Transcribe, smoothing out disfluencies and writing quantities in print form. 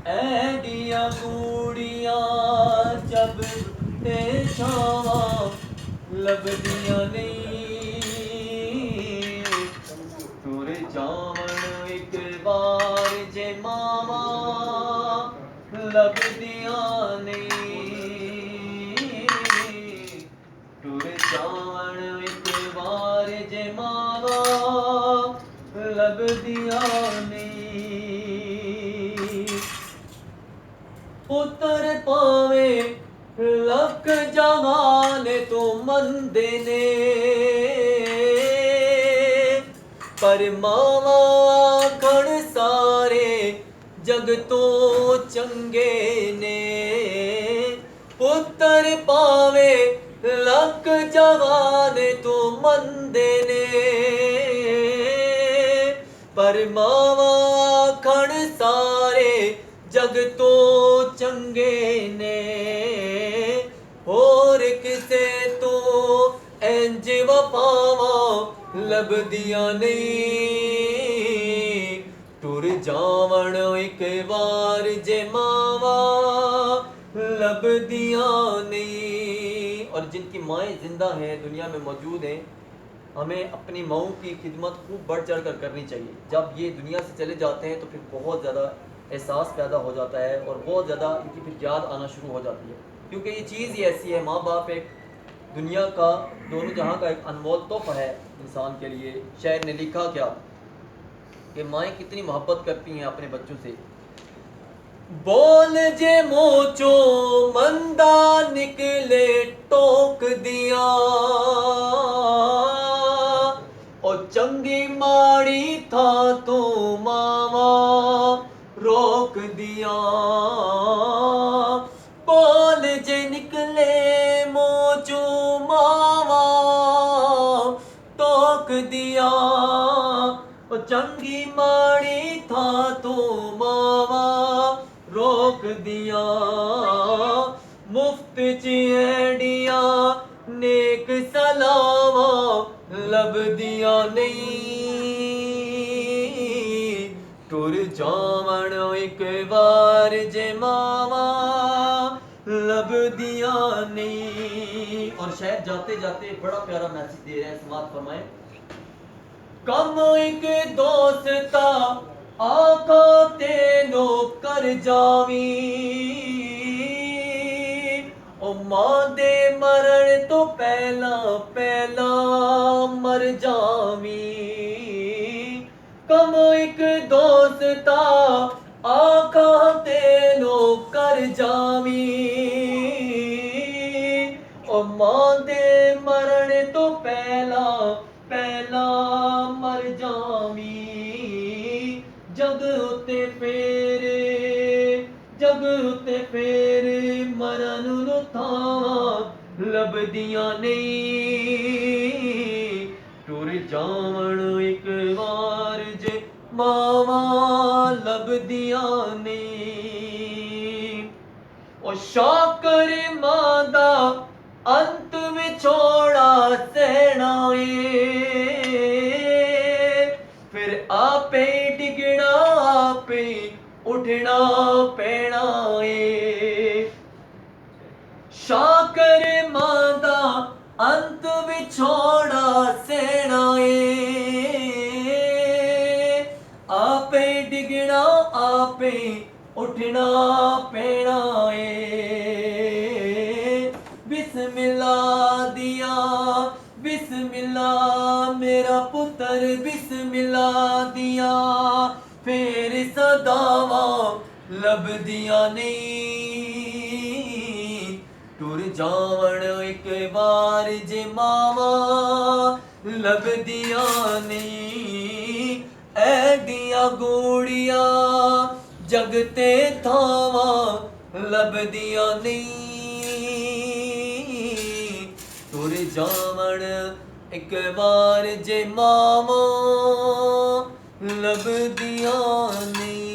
Idea Gudiya जब ते छावा लभदियां नहीं टुर जावण एक बार जे मावा लभदियां नहीं टुर जावण एक बार जे मावा लभदियां नहीं पुत्र पावे लख जहान तो मंदे ने पर मावा खड़ सारे जग तो चंगे ने पुत्र पावे लख जहान तो मंदे ने पर मावा खड़ सारे जग तो चंगे ने होर किसे तो इंज वफावा लभदियां नहीं टुर जावण एक बार जे मावा लभदियां नहीं। और जिनकी माएँ जिंदा हैं दुनिया में मौजूद हैं हमें अपनी माओं की खिदमत खूब बढ़ चढ़ कर करनी चाहिए। जब ये दुनिया से चले जाते हैं तो फिर बहुत ज़्यादा एहसास पैदा हो जाता है और बहुत ज़्यादा इनकी फिर याद आना शुरू हो जाती है, क्योंकि ये चीज़ ही ऐसी है। माँ बाप एक दुनिया का दोनों जहाँ का एक अनमोल तोहफा है इंसान के लिए। शायर ने लिखा क्या कि माएँ कितनी मोहब्बत करती हैं अपने बच्चों से। बोल जे मोचो मंदा निकले टोक दिया और चंगी माड़ी था तो मावा रोक दिया। बोल जे निकले मोचो मावा टोक दिया और चंगी माड़ी था तो मावा रोक दिया। मुफ्त चिड़िया नेक सलावा लभदियां नहीं टुर जावण एक बार जे मावा लभदियां नहीं। और शायद जाते जाते बड़ा प्यारा मैसेज दे रहे हैं, समाप्त फरमाएं। कम एक दोस्ता आका तेनो कर जावी ओ मां दे मरण तो पहला पहला मर जावी। कम एक दोस्ता आका तेनो कर जावी ओ मां दे मरण तो पहला पहला मर जावी। जग उते फेरे मरण नु थावा लभदियां नहीं टुर जावण एक बार जे मावा लभदियां नहीं। ओ शाकर मां दा अंत विछोड़ा सहना फिर आपे डिगना आपे उठना पैना शाकर मां दा अंत विछोड़ा सहना आपे डिगना आपे उठना पैना बिस्मिल्लाह दिया बिस्मिल्लाह मेरा पुत्र बिस्मिल्लाह दिया फिर सदावा लभदियां नहीं टुर जावण एक बार जे मावा लभदियां नहीं। ऐडिया गूड़िया जगते थावा लभदियां नहीं टुर जावण एक बार जे मावा लभदियां नहीं।